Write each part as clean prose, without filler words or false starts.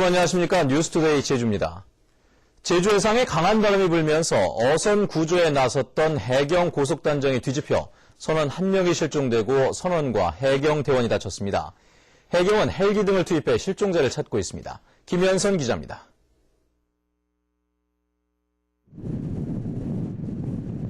여러분 안녕하십니까. 뉴스투데이 제주입니다. 제주 해상에 강한 바람이 불면서 어선 구조에 나섰던 해경 고속단정이 뒤집혀 선원 1명이 실종되고 선원과 해경 대원이 다쳤습니다. 해경은 헬기 등을 투입해 실종자를 찾고 있습니다. 김현선 기자입니다.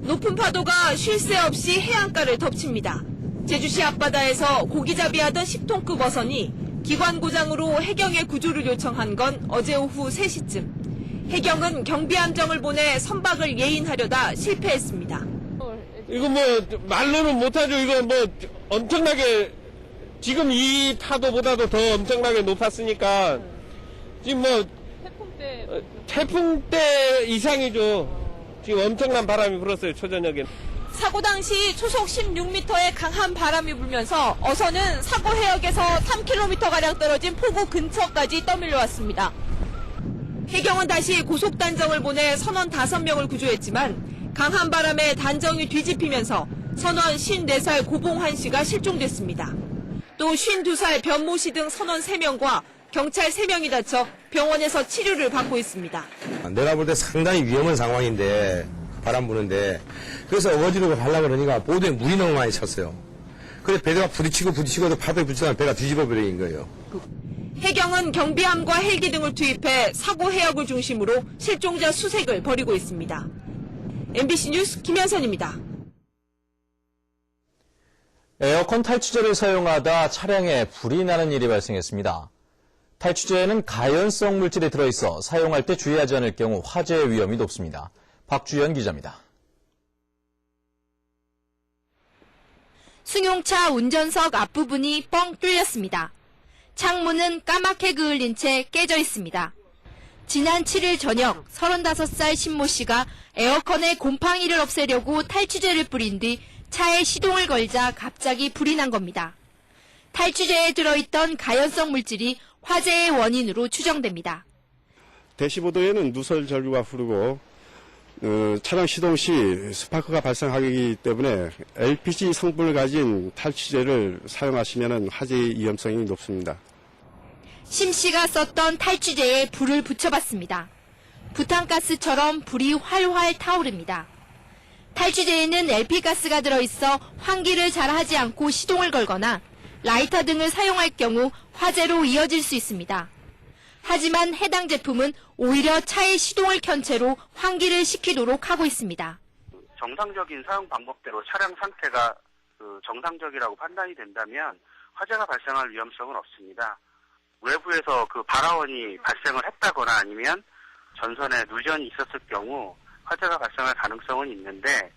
높은 파도가 쉴 새 없이 해안가를 덮칩니다. 제주시 앞바다에서 고기잡이하던 10톤급 어선이 기관 고장으로 해경에 구조를 요청한 건 어제 오후 3시쯤. 해경은 경비함정을 보내 선박을 예인하려다 실패했습니다. 이거 말로는 못하죠. 이거 엄청나게, 지금 이 파도보다도 더 엄청나게 높았으니까, 지금 태풍 때 이상이죠. 지금 엄청난 바람이 불었어요, 초저녁에. 사고 당시 초속 16m의 강한 바람이 불면서 어선은 사고 해역에서 3km가량 떨어진 포구 근처까지 떠밀려왔습니다. 해경은 다시 고속단정을 보내 선원 5명을 구조했지만 강한 바람에 단정이 뒤집히면서 선원 54살 고봉환 씨가 실종됐습니다. 또 52살 변모 씨 등 선원 3명과 경찰 3명이 다쳐 병원에서 치료를 받고 있습니다. 내가 볼 때 상당히 위험한 상황인데, 바람 부는데, 그래서 어거지로 가려고 그러니까 보도에 물이 너무 많이 찼어요. 그래서 배가 부딪히고도 파도에 부딪히다 배가 뒤집어 버린 거예요. 해경은 경비함과 헬기 등을 투입해 사고 해역을 중심으로 실종자 수색을 벌이고 있습니다. MBC 뉴스 김현선입니다. 에어컨 탈취제를 사용하다 차량에 불이 나는 일이 발생했습니다. 탈취제에는 가연성 물질이 들어있어 사용할 때 주의하지 않을 경우 화재의 위험이 높습니다. 박주연 기자입니다. 승용차 운전석 앞부분이 뻥 뚫렸습니다. 창문은 까맣게 그을린 채 깨져 있습니다. 지난 7일 저녁 35살 신모 씨가 에어컨에 곰팡이를 없애려고 탈취제를 뿌린 뒤 차에 시동을 걸자 갑자기 불이 난 겁니다. 탈취제에 들어있던 가연성 물질이 화재의 원인으로 추정됩니다. 대시보드에는 누설 전류가 흐르고 차량 시동 시 스파크가 발생하기 때문에 LPG 성분을 가진 탈취제를 사용하시면 화재의 위험성이 높습니다. 심 씨가 썼던 탈취제에 불을 붙여봤습니다. 부탄가스처럼 불이 활활 타오릅니다. 탈취제에는 LP가스가 들어있어 환기를 잘 하지 않고 시동을 걸거나 라이터 등을 사용할 경우 화재로 이어질 수 있습니다. 하지만 해당 제품은 오히려 차의 시동을 켠 채로 환기를 시키도록 하고 있습니다. 정상적인 사용 방법대로 차량 상태가 정상적이라고 판단이 된다면 화재가 발생할 위험성은 없습니다. 외부에서 발화원이 발생을 했다거나 아니면 전선에 누전이 있었을 경우 화재가 발생할 가능성은 있는데,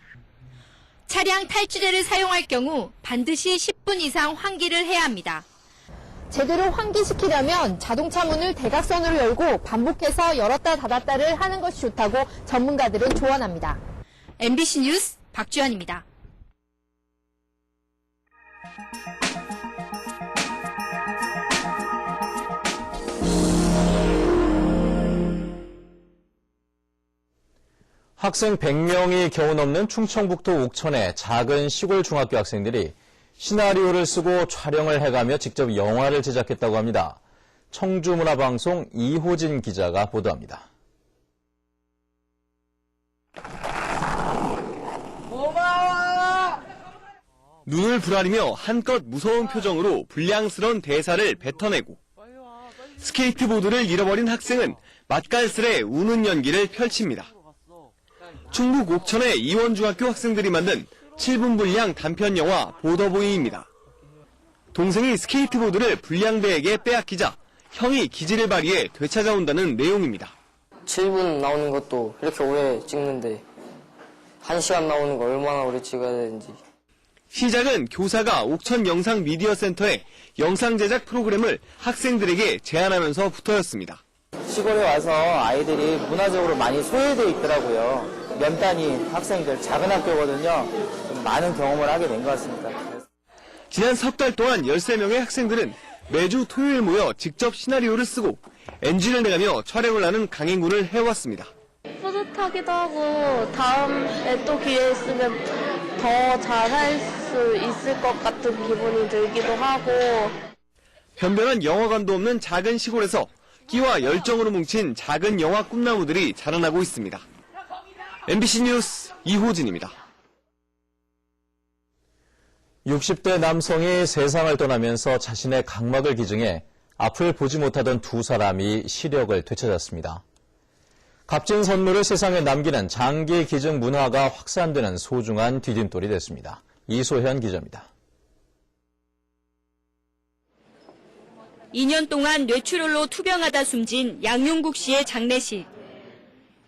차량 탈취제를 사용할 경우 반드시 10분 이상 환기를 해야 합니다. 제대로 환기시키려면 자동차 문을 대각선으로 열고 반복해서 열었다 닫았다를 하는 것이 좋다고 전문가들은 조언합니다. MBC 뉴스 박주연입니다. 학생 100명이 겨우 넘는 충청북도 옥천의 작은 시골 중학교 학생들이 시나리오를 쓰고 촬영을 해가며 직접 영화를 제작했다고 합니다. 청주문화방송 이호진 기자가 보도합니다. 눈을 부라리며 한껏 무서운 표정으로 불량스런 대사를 뱉어내고 스케이트보드를 잃어버린 학생은 맛깔스레 우는 연기를 펼칩니다. 충북 옥천의 이원중학교 학생들이 만든 7분 분량 단편 영화 보더보이입니다. 동생이 스케이트보드를 불량배에게 빼앗기자 형이 기지를 발휘해 되찾아온다는 내용입니다. 7분 나오는 것도 이렇게 오래 찍는데 1시간 나오는 거 얼마나 오래 찍어야 되는지. 시작은 교사가 옥천 영상미디어센터에 영상 제작 프로그램을 학생들에게 제안하면서부터였습니다. 시골에 와서 아이들이 문화적으로 많이 소외되어 있더라고요. 면단위 학생들, 작은 학교거든요. 좀 많은 경험을 하게 된 것 같습니다. 지난 석 달 동안 13명의 학생들은 매주 토요일 모여 직접 시나리오를 쓰고 엔진을 내가며 촬영을 하는 강행군을 해왔습니다. 뿌듯하기도 하고 다음에 또 기회 있으면 더 잘할 수 있을 것 같은 기분이 들기도 하고. 변변한 영화관도 없는 작은 시골에서 끼와 열정으로 뭉친 작은 영화 꿈나무들이 자라나고 있습니다. MBC 뉴스 이호진입니다. 60대 남성이 세상을 떠나면서 자신의 각막을 기증해 앞을 보지 못하던 두 사람이 시력을 되찾았습니다. 값진 선물을 세상에 남기는 장기 기증 문화가 확산되는 소중한 디딤돌이 됐습니다. 이소현 기자입니다. 2년 동안 뇌출혈로 투병하다 숨진 양용국 씨의 장례식.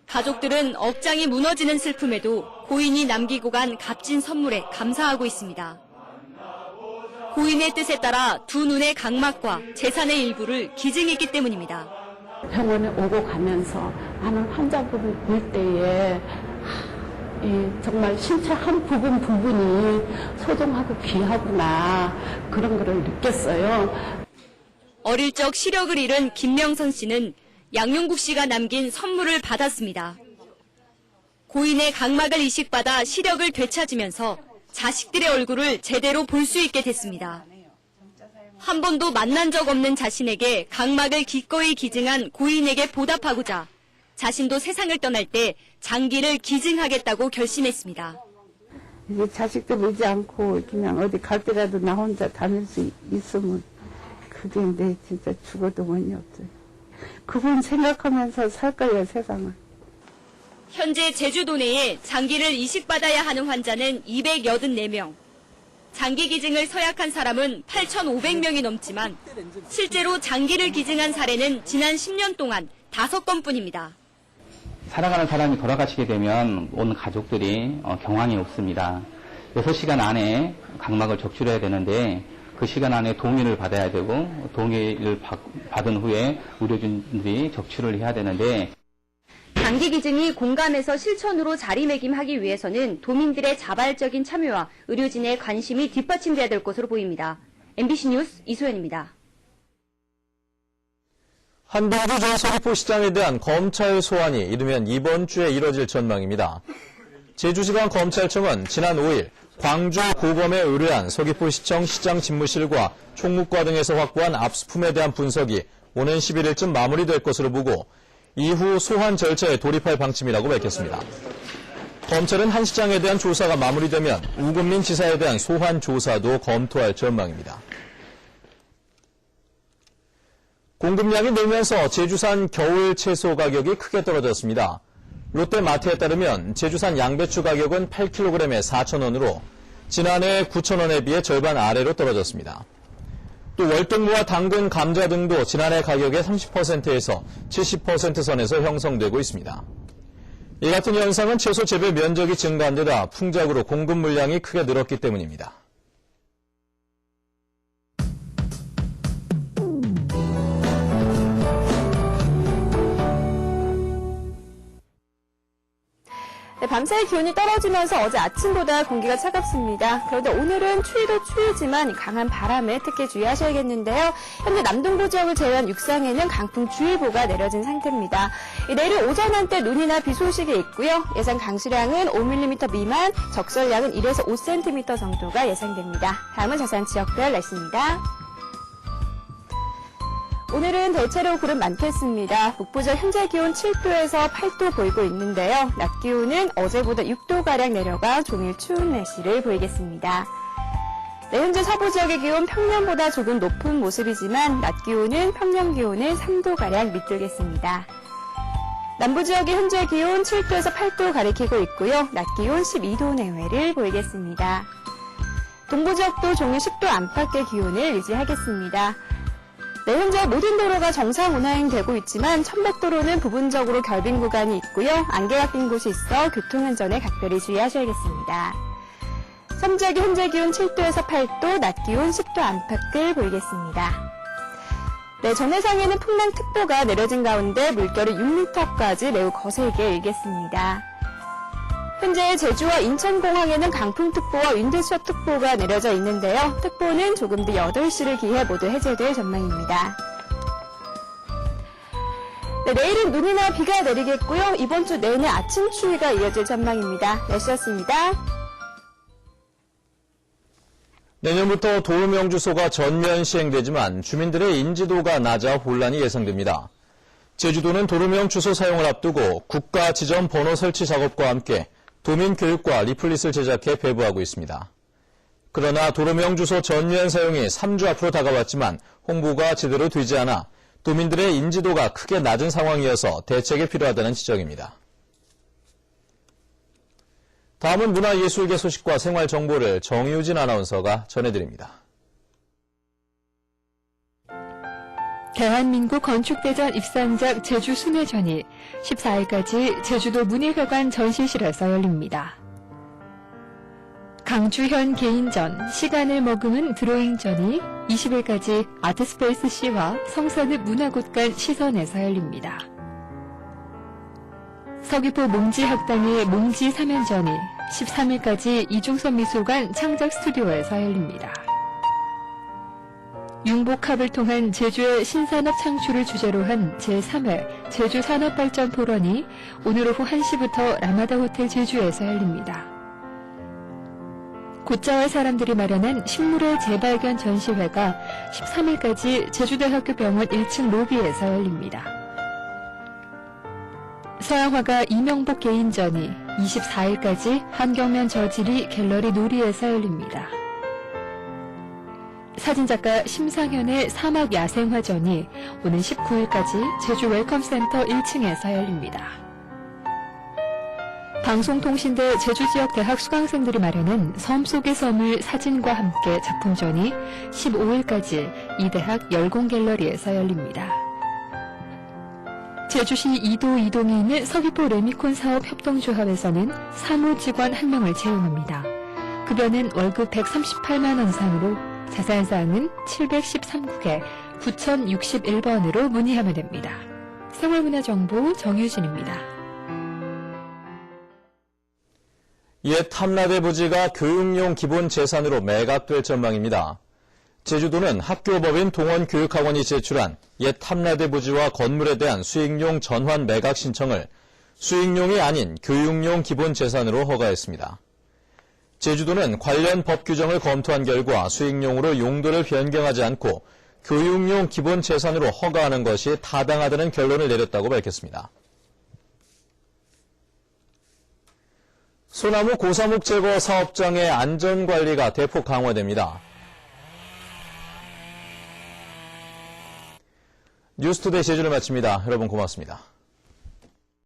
가족들은 억장이 무너지는 슬픔에도 고인이 남기고 간 값진 선물에 감사하고 있습니다. 고인의 뜻에 따라 두 눈의 각막과 재산의 일부를 기증했기 때문입니다. 병원에 오고 가면서 많은 환자분을 볼 때에 정말 신체 한 부분이 소중하고 귀하구나 그런 거를 느꼈어요. 어릴 적 시력을 잃은 김명선 씨는 양용국 씨가 남긴 선물을 받았습니다. 고인의 각막을 이식받아 시력을 되찾으면서 자식들의 얼굴을 제대로 볼 수 있게 됐습니다. 한 번도 만난 적 없는 자신에게 각막을 기꺼이 기증한 고인에게 보답하고자 자신도 세상을 떠날 때 장기를 기증하겠다고 결심했습니다. 이제 자식들 오지 않고 그냥 어디 갈 때라도 나 혼자 다닐 수 있으면 그게 내 진짜 죽어도 원이 없어요. 그분 생각하면서 살 거예요, 세상을. 현재 제주도 내에 장기를 이식받아야 하는 환자는 284명. 장기 기증을 서약한 사람은 8,500명이 넘지만 실제로 장기를 기증한 사례는 지난 10년 동안 5건뿐입니다. 살아가는 사람이 돌아가시게 되면 온 가족들이 경황이 없습니다. 6시간 안에 각막을 적출해야 되는데 그 시간 안에 동의를 받아야 되고 동의를 받은 후에 의료진들이 적출을 해야 되는데 장기 기증이 공감에서 실천으로 자리매김하기 위해서는 도민들의 자발적인 참여와 의료진의 관심이 뒷받침돼야 될 것으로 보입니다. MBC 뉴스 이소연입니다. 한동주 전 서귀포시장에 대한 검찰 소환이 이르면 이번 주에 이뤄질 전망입니다. 제주지방검찰청은 지난 5일 광주 고검에 의뢰한 서귀포시청 시장 집무실과 총무과 등에서 확보한 압수품에 대한 분석이 오는 11일쯤 마무리될 것으로 보고 이후 소환 절차에 돌입할 방침이라고 밝혔습니다. 검찰은 한 시장에 대한 조사가 마무리되면 우금민 지사에 대한 소환 조사도 검토할 전망입니다. 공급량이 늘면서 제주산 겨울 채소 가격이 크게 떨어졌습니다. 롯데마트에 따르면 제주산 양배추 가격은 8kg에 4,000원으로 지난해 9,000원에 비해 절반 아래로 떨어졌습니다. 또 월등무와 당근, 감자 등도 지난해 가격의 30%에서 70% 선에서 형성되고 있습니다. 이 같은 현상은 채소 재배 면적이 증가한 데다 풍작으로 공급 물량이 크게 늘었기 때문입니다. 네, 밤사이 기온이 떨어지면서 어제 아침보다 공기가 차갑습니다. 그런데 오늘은 추위도 추위지만 강한 바람에 특히 주의하셔야겠는데요. 현재 남동부 지역을 제외한 육상에는 강풍주의보가 내려진 상태입니다. 내일 오전 한때 눈이나 비 소식이 있고요. 예상 강수량은 5mm 미만, 적설량은 1에서 5cm 정도가 예상됩니다. 다음은 자세한 지역별 날씨입니다. 오늘은 대체로 구름 많겠습니다. 북부지역 현재 기온 7도에서 8도 보이고 있는데요. 낮 기온은 어제보다 6도가량 내려가 종일 추운 날씨를 보이겠습니다. 네, 현재 서부 지역의 기온 평년보다 조금 높은 모습이지만 낮 기온은 평년 기온을 3도가량 밑돌겠습니다. 남부 지역의 현재 기온 7도에서 8도 가리키고 있고요. 낮 기온 12도 내외를 보이겠습니다. 동부 지역도 종일 10도 안팎의 기온을 유지하겠습니다. 네, 현재 모든 도로가 정상 운행되고 있지만 천백도로는 부분적으로 결빙 구간이 있고요. 안개가 낀 곳이 있어 교통안전에 각별히 주의하셔야겠습니다. 섬지역의 현재 기온 7도에서 8도, 낮 기온 10도 안팎을 보이겠습니다. 네, 전해상에는 풍랑특보가 내려진 가운데 물결이 6m까지 매우 거세게 일겠습니다. 현재 제주와 인천공항에는 강풍특보와 윈드시어특보가 내려져 있는데요. 특보는 조금 뒤 8시를 기해 모두 해제될 전망입니다. 네, 내일은 눈이나 비가 내리겠고요. 이번 주 내내 아침 추위가 이어질 전망입니다. 날씨였습니다. 내년부터 도로명주소가 전면 시행되지만 주민들의 인지도가 낮아 혼란이 예상됩니다. 제주도는 도로명 주소 사용을 앞두고 국가 지정 번호 설치 작업과 함께 도민 교육과 리플릿을 제작해 배부하고 있습니다. 그러나 도로명 주소 전면 사용이 3주 앞으로 다가왔지만 홍보가 제대로 되지 않아 도민들의 인지도가 크게 낮은 상황이어서 대책이 필요하다는 지적입니다. 다음은 문화예술계 소식과 생활 정보를 정유진 아나운서가 전해드립니다. 대한민국 건축대전 입산작 제주 순회전이 14일까지 제주도 문예회관 전시실에서 열립니다. 강주현 개인전, 시간을 머금은 드로잉전이 20일까지 아트스페이스 C와 성산읍 문화곳간 시선에서 열립니다. 서귀포 몽지학당의 몽지 3연전이 13일까지 이중섭 미술관 창작 스튜디오에서 열립니다. 융복합을 통한 제주의 신산업 창출을 주제로 한 제3회 제주산업발전 포럼이 오늘 오후 1시부터 라마다 호텔 제주에서 열립니다. 곧자와 사람들이 마련한 식물의 재발견 전시회가 13일까지 제주대학교 병원 1층 로비에서 열립니다. 서양화가 이명복 개인전이 24일까지 한경면 저지리 갤러리 놀이에서 열립니다. 사진작가 심상현의 사막 야생화전이 오는 19일까지 제주 웰컴센터 1층에서 열립니다. 방송통신대 제주지역 대학 수강생들이 마련한 섬 속의 섬을 사진과 함께 작품전이 15일까지 이 대학 열공갤러리에서 열립니다. 제주시 이도 이동에 있는 서귀포 레미콘 사업 협동조합에서는 사무직원 1명을 채용합니다. 급여는 월급 138만 원 선으로 자세한 사항은 713국에 9061번으로 문의하면 됩니다. 생활문화정보 정유진입니다. 옛 탐라대 부지가 교육용 기본 재산으로 매각될 전망입니다. 제주도는 학교법인 동원교육학원이 제출한 옛 탐라대 부지와 건물에 대한 수익용 전환 매각 신청을 수익용이 아닌 교육용 기본 재산으로 허가했습니다. 제주도는 관련 법 규정을 검토한 결과 수익용으로 용도를 변경하지 않고 교육용 기본 재산으로 허가하는 것이 타당하다는 결론을 내렸다고 밝혔습니다. 소나무 고사목 제거 사업장의 안전관리가 대폭 강화됩니다. 뉴스투데이 제주를 마칩니다. 여러분 고맙습니다.